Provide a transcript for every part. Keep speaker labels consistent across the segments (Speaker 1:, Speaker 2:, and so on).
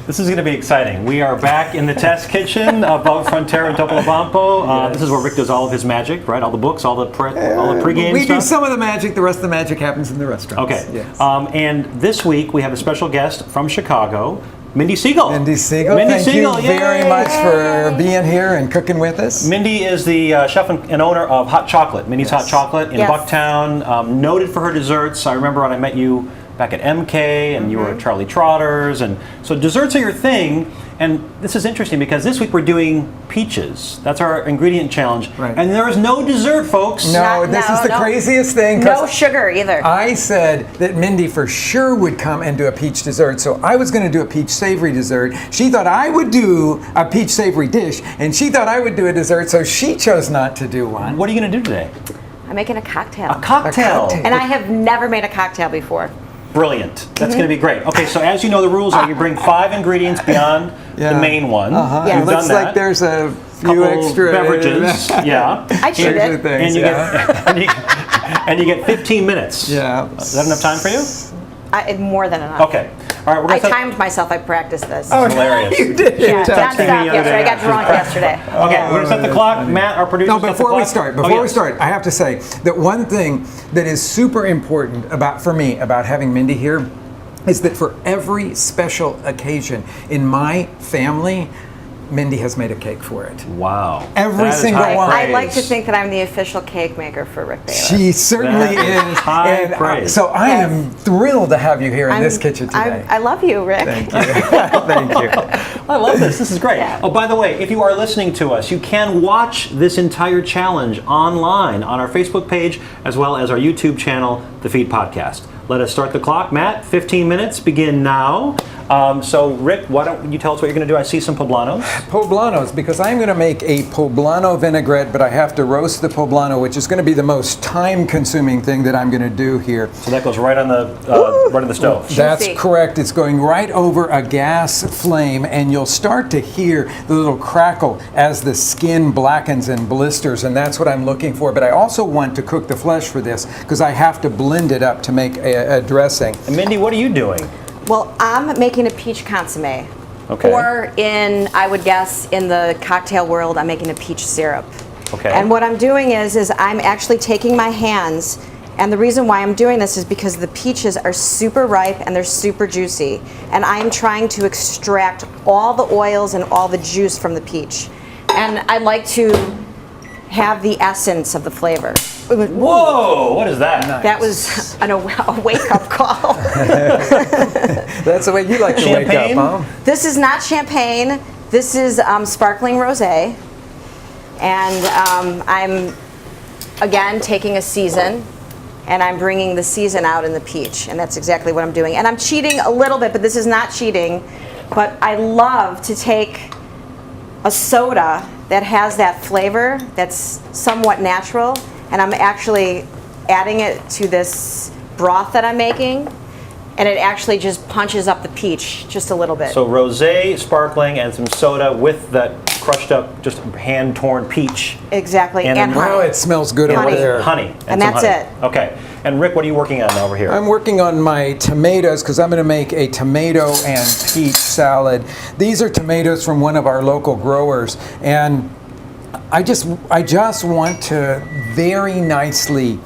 Speaker 1: This is going to be exciting. We are back in the test kitchen above Frontera and Topolobampo.
Speaker 2: Yes.
Speaker 1: This is where Rick does all of his magic, right? All the books, all the pregame
Speaker 2: We
Speaker 1: stuff.
Speaker 2: do some of the magic. The rest of the magic happens in the restaurants.
Speaker 1: Okay.
Speaker 2: Yes.
Speaker 1: And this week we have a special guest from Chicago, Mindy Segal.
Speaker 2: Mindy Segal,
Speaker 1: Mindy
Speaker 2: thank
Speaker 1: Segal,
Speaker 2: you very
Speaker 1: yay!
Speaker 2: much for being here and cooking with us.
Speaker 1: Mindy is the chef and owner of Hot Chocolate, Mindy's Hot Chocolate in
Speaker 3: Yes.
Speaker 1: Bucktown, noted for her desserts. I remember when I met you back at MK, and you were at Charlie Trotter's, and so desserts are your thing. And this is interesting because this week we're doing peaches. That's our ingredient challenge,
Speaker 2: Right.
Speaker 1: and there is no dessert, folks.
Speaker 2: No, this is the craziest thing. 'cause
Speaker 3: No sugar either.
Speaker 2: I said that Mindy for sure would come and do a peach dessert, so I was going to do a peach savory dessert. She thought I would do a peach savory dish, and she thought I would do a dessert, so she chose not to do one.
Speaker 1: What are you going to do today?
Speaker 3: I'm making a cocktail.
Speaker 1: A cocktail.
Speaker 2: cocktail.
Speaker 3: And I have never made a cocktail before.
Speaker 1: Brilliant. That's going to be great. Okay, so as you know, the rules are you bring 5 ingredients beyond the main one.
Speaker 2: Uh-huh.
Speaker 3: Yeah.
Speaker 2: It
Speaker 1: You've
Speaker 2: looks
Speaker 1: done that.
Speaker 2: like there's a few
Speaker 1: Couple
Speaker 2: extra
Speaker 1: beverages. Yeah.
Speaker 3: I cheated.
Speaker 2: Extra things,
Speaker 1: And you
Speaker 2: yeah.
Speaker 1: and you get 15 minutes.
Speaker 2: Yeah.
Speaker 1: Is that enough time for you?
Speaker 3: More than enough.
Speaker 1: Okay. All right. We're
Speaker 3: I
Speaker 1: gonna
Speaker 3: timed myself. I practiced this.
Speaker 2: Oh,
Speaker 1: hilarious.
Speaker 2: You did.
Speaker 3: Yeah,
Speaker 1: texting me
Speaker 3: nonstop
Speaker 1: the other
Speaker 3: yesterday.
Speaker 1: day.
Speaker 3: I got drunk yesterday.
Speaker 1: Okay, we're gonna set the clock. Matt, our producer.
Speaker 2: No,
Speaker 1: set the
Speaker 2: before we
Speaker 1: clock.
Speaker 2: start,
Speaker 1: Oh, yes.
Speaker 2: I have to say that one thing that is super important for me about having Mindy here is that for every special occasion in my family, Mindy has made a cake for it.
Speaker 1: Wow.
Speaker 2: Every
Speaker 1: That is
Speaker 2: single
Speaker 1: high
Speaker 2: one.
Speaker 3: I like to
Speaker 1: praise.
Speaker 3: think that I'm the official cake maker for Rick Bayless.
Speaker 2: She certainly
Speaker 1: That is
Speaker 2: is.
Speaker 1: high
Speaker 2: And,
Speaker 1: praise.
Speaker 2: so I am thrilled to have you here in this kitchen today.
Speaker 3: I love you, Rick.
Speaker 2: Thank you. Thank you.
Speaker 1: I love this. This is great.
Speaker 3: Yeah.
Speaker 1: Oh, by the way, if you are listening to us, you can watch this entire challenge online on our Facebook page as well as our YouTube channel, The Feed Podcast. Let us start the clock. Matt, 15 minutes begin now. So, Rick, why don't you tell us what you're going to do? I see some poblanos.
Speaker 2: Poblanos, because I'm going to make a poblano vinaigrette, but I have to roast the poblano, which is going to be the most time-consuming thing that I'm going to do here.
Speaker 1: So that goes right on the stove.
Speaker 2: That's
Speaker 3: Juicy.
Speaker 2: correct. It's going right over a gas flame, and you'll start to hear the little crackle as the skin blackens and blisters, and that's what I'm looking for. But I also want to cook the flesh for this because I have to blend it up to make a dressing.
Speaker 1: And Mindy, what are you doing?
Speaker 3: Well, I'm making a peach consomme.
Speaker 1: Okay.
Speaker 3: Or I would guess, in the cocktail world, I'm making a peach syrup.
Speaker 1: Okay.
Speaker 3: And what I'm doing is I'm actually taking my hands, and the reason why I'm doing this is because the peaches are super ripe and they're super juicy. And I'm trying to extract all the oils and all the juice from the peach. And I like to have the essence of the flavor.
Speaker 1: Whoa! What is that?
Speaker 3: That was a wake-up call.
Speaker 2: That's the way you like to
Speaker 1: Champagne?
Speaker 2: wake up, huh?
Speaker 3: This is not champagne. This is sparkling rosé. And I'm, again, taking a season, and I'm bringing the season out in the peach. And that's exactly what I'm doing. And I'm cheating a little bit, but this is not cheating. But I love to take a soda that has that flavor that's somewhat natural, and I'm actually adding it to this broth that I'm making, and it actually just punches up the peach just a little bit.
Speaker 1: So rosé, sparkling, and some soda with that crushed up, just hand-torn peach.
Speaker 3: Exactly,
Speaker 1: And
Speaker 3: and
Speaker 1: then-
Speaker 2: Wow,
Speaker 3: honey.
Speaker 2: it smells good over
Speaker 3: Honey.
Speaker 2: there.
Speaker 1: Honey.
Speaker 3: And
Speaker 1: some
Speaker 3: that's
Speaker 1: honey.
Speaker 3: it.
Speaker 1: Okay. And Rick, what are you working on over here?
Speaker 2: I'm working on my tomatoes because I'm going to make a tomato and peach salad. These are tomatoes from one of our local growers, and I just want to very nicely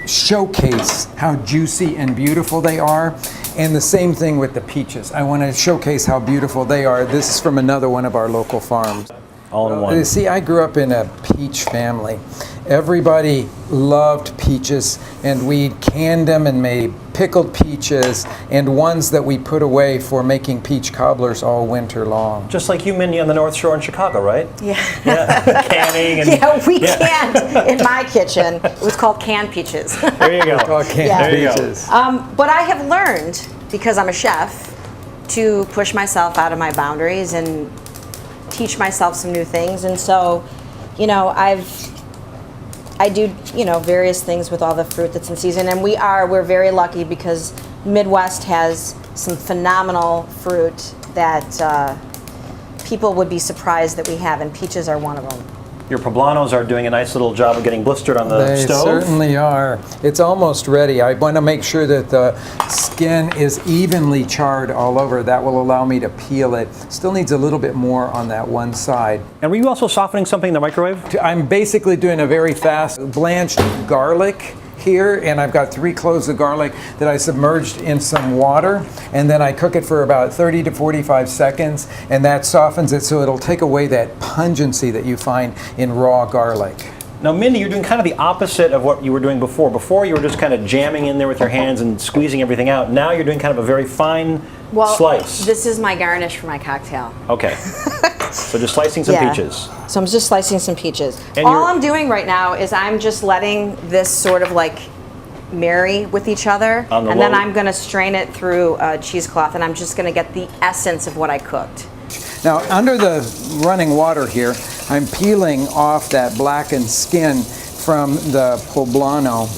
Speaker 2: showcase how juicy and beautiful they are. And the same thing with the peaches. I want to showcase how beautiful they are. This is from another one of our local farms.
Speaker 1: All in one.
Speaker 2: See, I grew up in a peach family. Everybody loved peaches, and we canned them and made pickled peaches and ones that we put away for making peach cobblers all winter long.
Speaker 1: Just like you, Mindy, on the North Shore in Chicago, right?
Speaker 3: Yeah.
Speaker 1: Yeah. Canning and
Speaker 3: Yeah, we can't in my kitchen. It was called canned peaches.
Speaker 1: there you go.
Speaker 2: Oh, canned
Speaker 3: Yeah.
Speaker 1: There you go.
Speaker 2: peaches.
Speaker 3: But I have learned, because I'm a chef, to push myself out of my boundaries and teach myself some new things. And so, I do, various things with all the fruit that's in season. And we're very lucky because Midwest has some phenomenal fruit that people would be surprised that we have, and peaches are one of them.
Speaker 1: Your poblanos are doing a nice little job of getting blistered on the
Speaker 2: They
Speaker 1: stove.
Speaker 2: certainly are. It's almost ready. I want to make sure that the skin is evenly charred all over. That will allow me to peel it. Still needs a little bit more on that one side.
Speaker 1: And were you also softening something in the microwave?
Speaker 2: I'm basically doing a very fast blanched garlic here, and I've got 3 cloves of garlic that I submerged in some water, and then I cook it for about 30 to 45 seconds, and that softens it so it'll take away that pungency that you find in raw garlic.
Speaker 1: Now, Mindy, you're doing kind of the opposite of what you were doing before. Before, you were just kind of jamming in there with your hands and squeezing everything out. Now you're doing kind of a very fine slice.
Speaker 3: This is my garnish for my cocktail.
Speaker 1: Okay. So just slicing some
Speaker 3: Yeah.
Speaker 1: peaches.
Speaker 3: So I'm just slicing some peaches.
Speaker 1: And
Speaker 3: All
Speaker 1: you're-
Speaker 3: I'm doing right now is I'm just letting this sort of like marry with each other,
Speaker 1: On the
Speaker 3: and then
Speaker 1: low-
Speaker 3: I'm going to strain it through a cheesecloth, and I'm just going to get the essence of what I cooked.
Speaker 2: Now, under the running water here, I'm peeling off that blackened skin from the poblano.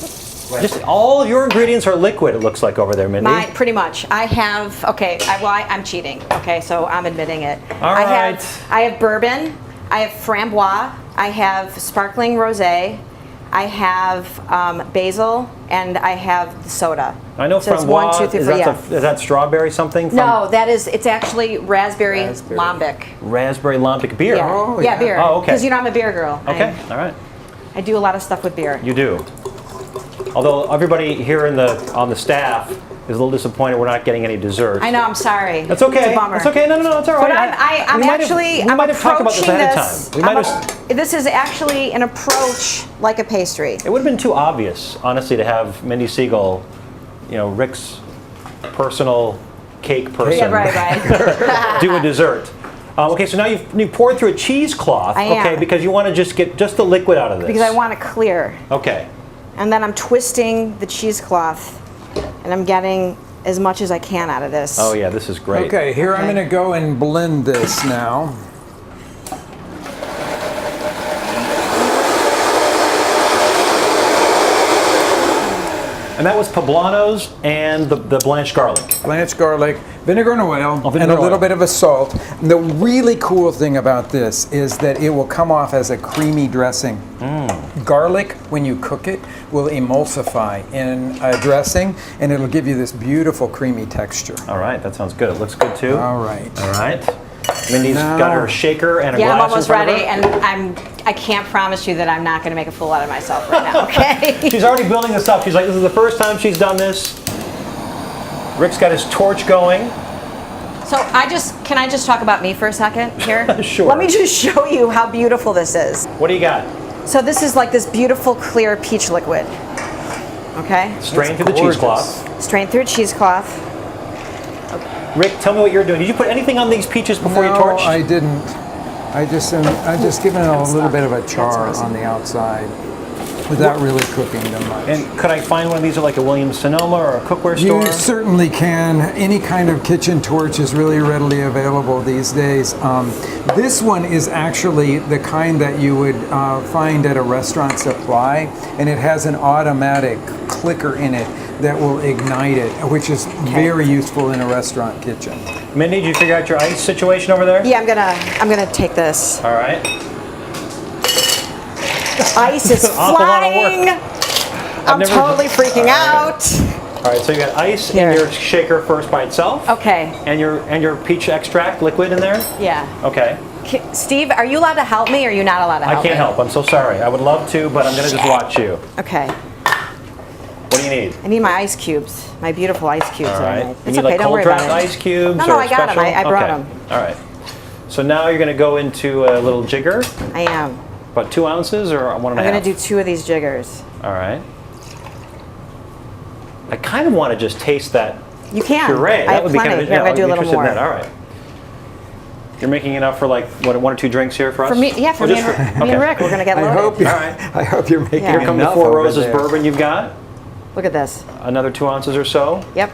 Speaker 1: Just all your ingredients are liquid, it looks like over there, Mindy.
Speaker 3: Pretty much. I have, I'm cheating. Okay, so I'm admitting it.
Speaker 1: All right.
Speaker 3: I have bourbon, I have framboise, I have sparkling rosé, I have basil, and I have the soda.
Speaker 1: I know
Speaker 3: so it's
Speaker 1: framboise,
Speaker 3: 1, 2, 3, 4, yeah.
Speaker 1: is that strawberry something? From
Speaker 3: No, it's actually raspberry lambic.
Speaker 1: Raspberry lambic beer.
Speaker 3: Yeah,
Speaker 2: Oh,
Speaker 3: yeah,
Speaker 2: yeah.
Speaker 3: beer.
Speaker 1: Oh, okay.
Speaker 3: Because I'm a beer girl.
Speaker 1: Okay, all right.
Speaker 3: I do a lot of stuff with beer.
Speaker 1: You do. Although everybody here on the staff is a little disappointed we're not getting any dessert.
Speaker 3: I know, I'm sorry.
Speaker 1: That's okay.
Speaker 3: It's a bummer.
Speaker 1: That's okay. No, it's all right.
Speaker 3: But I'm
Speaker 1: we might have talked about this ahead of time. We might have.
Speaker 3: This is actually an approach like a pastry.
Speaker 1: It would have been too obvious, honestly, to have Mindy Segal, Rick's personal cake person,
Speaker 3: Yeah, right.
Speaker 1: do a dessert. Okay, so now you've poured through a cheesecloth,
Speaker 3: I am.
Speaker 1: okay, because you want to just get just the liquid out of this.
Speaker 3: Because I want it clear.
Speaker 1: Okay.
Speaker 3: And then I'm twisting the cheesecloth, and I'm getting as much as I can out of this.
Speaker 1: Oh yeah, this is great.
Speaker 2: Okay, here I'm
Speaker 3: Okay.
Speaker 2: going to go and blend this now.
Speaker 1: And that was poblanos and the blanched garlic.
Speaker 2: Blanched garlic, vinegar and oil,
Speaker 1: Oh, vinegar
Speaker 2: and a
Speaker 1: and
Speaker 2: little
Speaker 1: oil.
Speaker 2: bit of a salt. The really cool thing about this is that it will come off as a creamy dressing. Garlic, when you cook it, will emulsify in a dressing, and it'll give you this beautiful creamy texture.
Speaker 1: All right, that sounds good. It looks good too.
Speaker 2: All right.
Speaker 1: All right. Mindy's
Speaker 2: Now-
Speaker 1: got her shaker and a
Speaker 3: Yeah,
Speaker 1: glass
Speaker 3: I'm
Speaker 1: in
Speaker 3: almost
Speaker 1: front of
Speaker 3: ready,
Speaker 1: her.
Speaker 3: and I can't promise you that I'm not going to make a fool out of myself right now, okay?
Speaker 1: She's already building this up. She's like, this is the first time she's done this. Rick's got his torch going.
Speaker 3: So can I just talk about me for a second here?
Speaker 1: Sure.
Speaker 3: Let me just show you how beautiful this is.
Speaker 1: What do you got?
Speaker 3: So this is like this beautiful clear peach liquid, okay?
Speaker 1: Strain through the
Speaker 2: gorgeous.
Speaker 1: cheesecloth.
Speaker 3: Strain through a cheesecloth.
Speaker 1: Rick, tell me what you're doing. Did you put anything on these peaches before you torched?
Speaker 2: I didn't. I just given it a little bit of a char on the outside without really cooking them much.
Speaker 1: And could I find one of these at like a Williams-Sonoma or a cookware store?
Speaker 2: You certainly can. Any kind of kitchen torch is really readily available these days. This one is actually the kind that you would find at a restaurant supply, and it has an automatic clicker in it that will ignite it, which is very useful in a restaurant kitchen.
Speaker 1: Mindy, did you figure out your ice situation over there?
Speaker 3: Yeah, I'm gonna take this.
Speaker 1: All right.
Speaker 3: Ice is
Speaker 1: an awful lot of work.
Speaker 3: flying. I'm
Speaker 1: never-
Speaker 3: totally freaking out.
Speaker 1: All right, so you got ice
Speaker 3: Here.
Speaker 1: in your shaker first by itself.
Speaker 3: Okay.
Speaker 1: And your peach extract liquid in there?
Speaker 3: Yeah.
Speaker 1: Okay.
Speaker 3: Steve, are you allowed to help me, or are you not allowed to
Speaker 1: I
Speaker 3: help
Speaker 1: can't
Speaker 3: me?
Speaker 1: help. I'm so sorry. I would love to, but I'm going to just watch you.
Speaker 3: Okay.
Speaker 1: What do you need?
Speaker 3: I need my ice cubes, my beautiful ice cubes.
Speaker 1: All
Speaker 3: that I
Speaker 1: right.
Speaker 3: made.
Speaker 1: You
Speaker 3: It's
Speaker 1: need
Speaker 3: okay,
Speaker 1: like
Speaker 3: don't
Speaker 1: cold
Speaker 3: worry about
Speaker 1: draft
Speaker 3: it.
Speaker 1: ice cubes?
Speaker 3: No,
Speaker 1: or
Speaker 3: I got 'em.
Speaker 1: special?
Speaker 3: I brought
Speaker 1: Okay.
Speaker 3: 'em.
Speaker 1: All right. So now you're going to go into a little jigger,
Speaker 3: I am.
Speaker 1: about 2 ounces or 1 and a
Speaker 3: I'm
Speaker 1: half?
Speaker 3: gonna do 2 of these jiggers.
Speaker 1: All right. I kind of want to just taste that
Speaker 3: You can.
Speaker 1: puree.
Speaker 3: I
Speaker 1: That
Speaker 3: have
Speaker 1: would be
Speaker 3: plenty.
Speaker 1: kind of.
Speaker 3: Here, I'm
Speaker 1: yeah,
Speaker 3: gonna do a
Speaker 1: I'd be
Speaker 3: little more.
Speaker 1: interested in that. All right. You're making enough for like what, 1 or 2 drinks here for us?
Speaker 3: For me, yeah, for
Speaker 1: Or
Speaker 3: me
Speaker 1: just
Speaker 3: and,
Speaker 1: for-
Speaker 3: me and
Speaker 1: okay.
Speaker 3: Rick, we're gonna get
Speaker 2: I
Speaker 3: loaded.
Speaker 2: hope, you,
Speaker 1: All right.
Speaker 2: I hope you're making
Speaker 3: Here
Speaker 1: Here come the
Speaker 2: enough
Speaker 1: 4
Speaker 2: over
Speaker 1: roses
Speaker 2: there.
Speaker 1: bourbon you've got.
Speaker 3: Look at this.
Speaker 1: Another 2 ounces or so.
Speaker 3: Yep.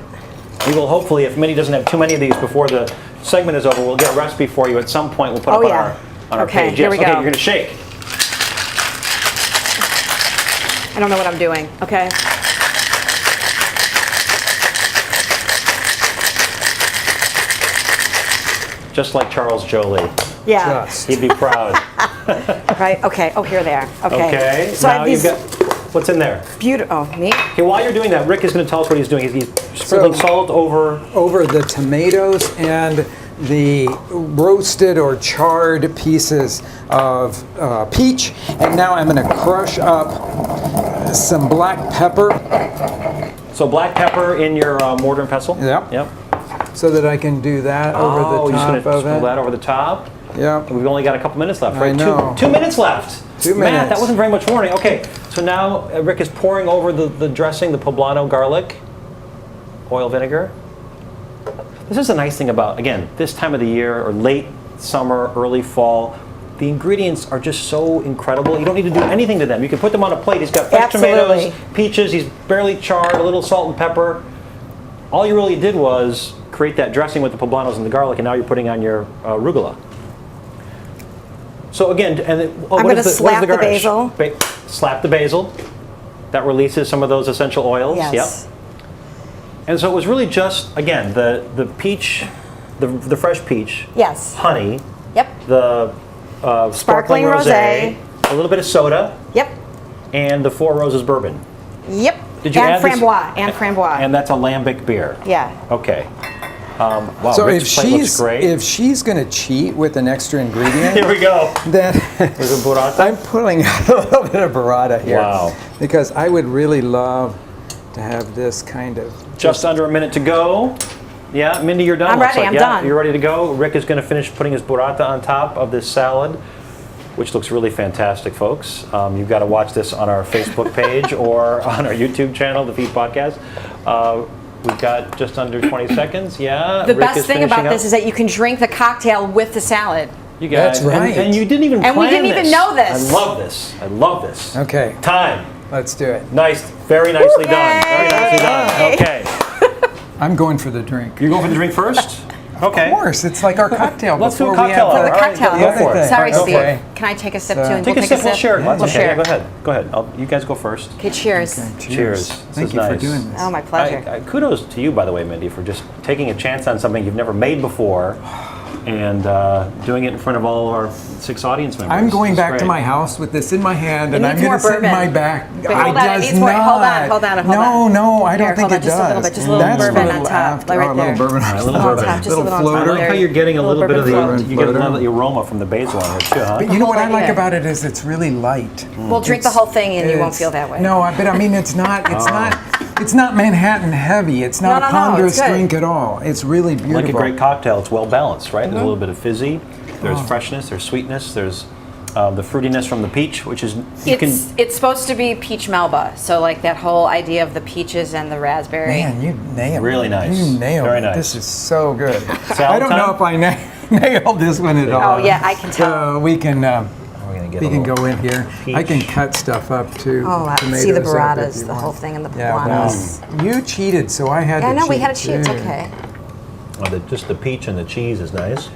Speaker 1: We will hopefully, if Mindy doesn't have too many of these before the segment is over, we'll get a recipe for you at some point. We'll put
Speaker 3: Oh,
Speaker 1: up
Speaker 3: yeah.
Speaker 1: on our
Speaker 3: Okay,
Speaker 1: page.
Speaker 3: here
Speaker 1: Yes.
Speaker 3: we
Speaker 1: Okay,
Speaker 3: go.
Speaker 1: you're gonna shake.
Speaker 3: I don't know what I'm doing. Okay.
Speaker 1: just like Charles Jolie.
Speaker 3: Yeah.
Speaker 2: Just.
Speaker 1: He'd be proud.
Speaker 3: Right. Okay. Oh, here they are. Okay.
Speaker 1: Okay.
Speaker 3: So I
Speaker 1: Now
Speaker 3: have
Speaker 1: you've
Speaker 3: these
Speaker 1: got, what's in there?
Speaker 3: beautiful. Oh, me.
Speaker 1: Okay, while you're doing that, Rick is going to tell us what he's doing. He's sprinkling
Speaker 2: So-
Speaker 1: salt over.
Speaker 2: Over the tomatoes and the roasted or charred pieces of peach. And now I'm going to crush up some black pepper.
Speaker 1: So black pepper in your mortar and pestle?
Speaker 2: Yep.
Speaker 1: Yep.
Speaker 2: So that I can do that over
Speaker 1: Oh,
Speaker 2: the
Speaker 1: you're just
Speaker 2: top
Speaker 1: going to
Speaker 2: of
Speaker 1: sprinkle
Speaker 2: it.
Speaker 1: that over the top?
Speaker 2: Yep.
Speaker 1: We've only got a couple minutes left,
Speaker 2: I
Speaker 1: right?
Speaker 2: know.
Speaker 1: 2 minutes left.
Speaker 2: 2
Speaker 1: Matt,
Speaker 2: minutes.
Speaker 1: that wasn't very much warning. Okay, so now Rick is pouring over the dressing, the poblano garlic, oil vinegar. This is the nice thing about, again, this time of the year, or late summer, early fall, the ingredients are just so incredible. You don't need to do anything to them. You can put them on a plate. He's got fresh
Speaker 3: Absolutely.
Speaker 1: tomatoes, peaches, he's barely charred, a little salt and pepper. All you really did was create that dressing with the poblanos and the garlic, and now you're putting on your arugula. So again, and
Speaker 3: I'm going to slap the
Speaker 1: garnish?
Speaker 3: basil.
Speaker 1: Slap the basil. That releases some of those essential oils.
Speaker 3: Yes.
Speaker 1: Yep. And so it was really just, again, the peach, the fresh peach,
Speaker 3: Yes.
Speaker 1: honey,
Speaker 3: Yep.
Speaker 1: the sparkling rosé, a little bit of soda,
Speaker 3: Yep.
Speaker 1: and the Four Roses bourbon.
Speaker 3: Yep.
Speaker 1: Did you
Speaker 3: and
Speaker 1: add this-
Speaker 3: framboise. And framboise.
Speaker 1: And that's a lambic beer.
Speaker 3: Yeah.
Speaker 1: Okay. Wow,
Speaker 2: So
Speaker 1: Rick's plate looks great.
Speaker 2: if she's going to cheat with an extra ingredient,
Speaker 1: Here we go.
Speaker 2: then
Speaker 1: There's a burrata.
Speaker 2: I'm pulling out a little bit of burrata here.
Speaker 1: Wow.
Speaker 2: Because I would really love to have this kind of
Speaker 1: Just under a minute to go. Yeah, Mindy, you're done.
Speaker 3: I'm
Speaker 1: looks
Speaker 3: ready,
Speaker 1: like.
Speaker 3: I'm
Speaker 1: Yeah,
Speaker 3: done.
Speaker 1: You're ready to go. Rick is going to finish putting his burrata on top of this salad, which looks really fantastic, folks. You've got to watch this on our Facebook page or on our YouTube channel, The Feed Podcast. We've got just under 20 seconds. Yeah.
Speaker 3: The
Speaker 1: Rick
Speaker 3: best
Speaker 1: is
Speaker 3: thing
Speaker 1: finishing
Speaker 3: about
Speaker 1: up.
Speaker 3: this is that you can drink the cocktail with the salad.
Speaker 1: You guys,
Speaker 2: That's right.
Speaker 1: And you didn't even
Speaker 3: And we
Speaker 1: plan
Speaker 3: didn't even
Speaker 1: this.
Speaker 3: know this.
Speaker 1: I love this. I love this.
Speaker 2: Okay.
Speaker 1: Time.
Speaker 2: Let's do it.
Speaker 1: Nice. Very nicely done. Very nicely done.
Speaker 3: Yay.
Speaker 1: Okay.
Speaker 2: I'm going for the drink.
Speaker 1: You going for the drink first? Okay.
Speaker 2: Of course, it's like our cocktail.
Speaker 1: Let's do a
Speaker 2: before we
Speaker 1: cocktail
Speaker 2: have
Speaker 1: hour.
Speaker 3: For the
Speaker 1: All right,
Speaker 3: cocktail.
Speaker 1: go for it.
Speaker 3: Sorry,
Speaker 1: Go
Speaker 3: Steve.
Speaker 1: for it.
Speaker 3: Can I take a sip
Speaker 2: So-
Speaker 3: too? And
Speaker 1: Take
Speaker 3: we'll
Speaker 1: a sip. We'll share.
Speaker 3: We'll
Speaker 1: Okay,
Speaker 3: share.
Speaker 1: go ahead. Go ahead. You guys go first.
Speaker 3: Okay, cheers.
Speaker 2: Okay,
Speaker 1: Cheers. This
Speaker 2: Thank
Speaker 1: is
Speaker 2: you for
Speaker 1: nice.
Speaker 2: doing this.
Speaker 3: Oh, my pleasure.
Speaker 1: Kudos to you, by the way, Mindy, for just taking a chance on something you've never made before and doing it in front of all our 6 audience members.
Speaker 2: I'm going
Speaker 1: It's
Speaker 2: back to
Speaker 1: great.
Speaker 2: my house with this in my hand, and
Speaker 3: It
Speaker 2: I'm
Speaker 3: needs
Speaker 2: going to
Speaker 3: more
Speaker 2: sit in
Speaker 3: bourbon.
Speaker 2: my back.
Speaker 3: But hold on, it
Speaker 2: does
Speaker 3: needs more. Hold on,
Speaker 2: not.
Speaker 3: hold on, hold
Speaker 2: no,
Speaker 3: on.
Speaker 2: No, I don't
Speaker 3: Here,
Speaker 2: think
Speaker 3: hold on,
Speaker 2: it
Speaker 3: just a
Speaker 2: does.
Speaker 3: little bit, just a little
Speaker 2: That's
Speaker 3: bourbon
Speaker 2: a
Speaker 3: on
Speaker 2: little
Speaker 3: top,
Speaker 2: after.
Speaker 3: like right
Speaker 2: Oh, a little
Speaker 3: there.
Speaker 2: bourbon.
Speaker 1: All right, a little
Speaker 3: On
Speaker 1: bourbon.
Speaker 3: top, just a
Speaker 2: Little
Speaker 3: little on
Speaker 2: floater.
Speaker 3: top.
Speaker 1: I like how
Speaker 3: There.
Speaker 1: you're getting a little bit of the,
Speaker 2: floater.
Speaker 1: you get a
Speaker 2: Floater.
Speaker 1: little the aroma from the basil in it too, huh?
Speaker 2: But you know what I
Speaker 3: whole
Speaker 2: like
Speaker 3: idea.
Speaker 2: about it is it's really light.
Speaker 3: We'll drink the whole thing and you won't
Speaker 2: It's-
Speaker 3: feel that way.
Speaker 2: No, but I mean it's not. It's not Manhattan heavy. It's not
Speaker 3: No,
Speaker 2: a
Speaker 3: no, no,
Speaker 2: ponderous
Speaker 3: it's good.
Speaker 2: drink at all. It's really beautiful.
Speaker 1: Like a great cocktail, it's well balanced, right?
Speaker 3: Mm-hmm.
Speaker 1: There's a little bit of fizzy, there's
Speaker 2: Oh.
Speaker 1: freshness, there's sweetness, there's the fruitiness from the peach, which is
Speaker 3: It's supposed to be peach melba, so like that whole idea of the peaches and the raspberry.
Speaker 2: Man, you nailed it.
Speaker 1: Really nice.
Speaker 2: You nailed
Speaker 1: Very
Speaker 2: it.
Speaker 1: nice.
Speaker 2: This is so good.
Speaker 1: Salad
Speaker 2: I don't know
Speaker 1: time?
Speaker 2: if I nailed this one at all.
Speaker 3: Oh, yeah, I can tell.
Speaker 2: So we can
Speaker 1: we're gonna get
Speaker 2: we
Speaker 1: a
Speaker 2: can
Speaker 1: little
Speaker 2: go in here. I can
Speaker 1: peach.
Speaker 2: cut stuff up too.
Speaker 3: Oh, I
Speaker 2: tomatoes
Speaker 3: see the
Speaker 2: up if
Speaker 3: burratas,
Speaker 2: you
Speaker 3: the
Speaker 2: want.
Speaker 3: whole thing, and the
Speaker 2: Yeah, well,
Speaker 3: poblanos.
Speaker 2: you cheated, so I had
Speaker 3: Yeah, I
Speaker 2: to
Speaker 3: know,
Speaker 2: cheat.
Speaker 3: we had to cheat, it's
Speaker 2: too.
Speaker 3: okay.
Speaker 1: just the peach and the cheese is nice.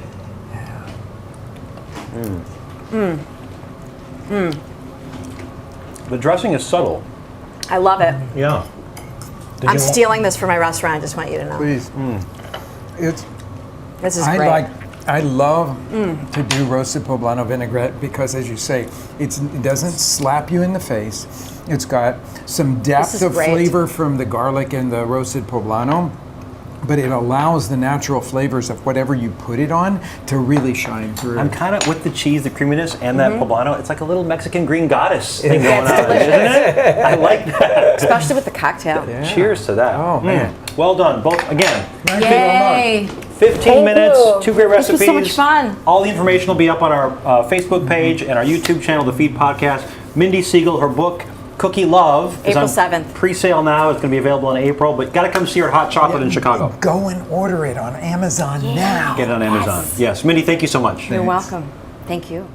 Speaker 1: The dressing is subtle.
Speaker 3: I love it.
Speaker 1: Yeah.
Speaker 3: I'm stealing this for my restaurant, I just want you to know.
Speaker 2: Please. It's
Speaker 3: This is
Speaker 2: I
Speaker 3: great.
Speaker 2: I love to do roasted poblano vinaigrette because, as you say, it doesn't slap you in the face. It's got some depth
Speaker 3: is
Speaker 2: of
Speaker 3: great.
Speaker 2: flavor from the garlic and the roasted poblano, but it allows the natural flavors of whatever you put it on to really shine through.
Speaker 1: I'm kind of with the cheese, the creaminess, and that poblano. It's like a little Mexican green goddess thing going
Speaker 3: It's
Speaker 1: on,
Speaker 3: delicious.
Speaker 1: isn't it? I like that.
Speaker 3: Especially with the cocktail.
Speaker 2: Yeah.
Speaker 1: Cheers to that.
Speaker 2: Oh, man.
Speaker 1: Well done, both again.
Speaker 3: Yay!
Speaker 1: 15
Speaker 3: Thank
Speaker 1: minutes,
Speaker 3: you.
Speaker 1: 2 great
Speaker 3: This
Speaker 1: recipes.
Speaker 3: was so much fun.
Speaker 1: All the information will be up on our Facebook page and our YouTube channel, The Feed Podcast. Mindy Segal, her book, Cookie Love, is
Speaker 3: April
Speaker 1: on
Speaker 3: 7th.
Speaker 1: pre-sale now. It's going to be available in April, but got to come see her hot chocolate in Chicago.
Speaker 2: Go and order it on Amazon now.
Speaker 1: Get it on Amazon. Yes. Mindy, thank you so much.
Speaker 3: You're welcome. Thank you.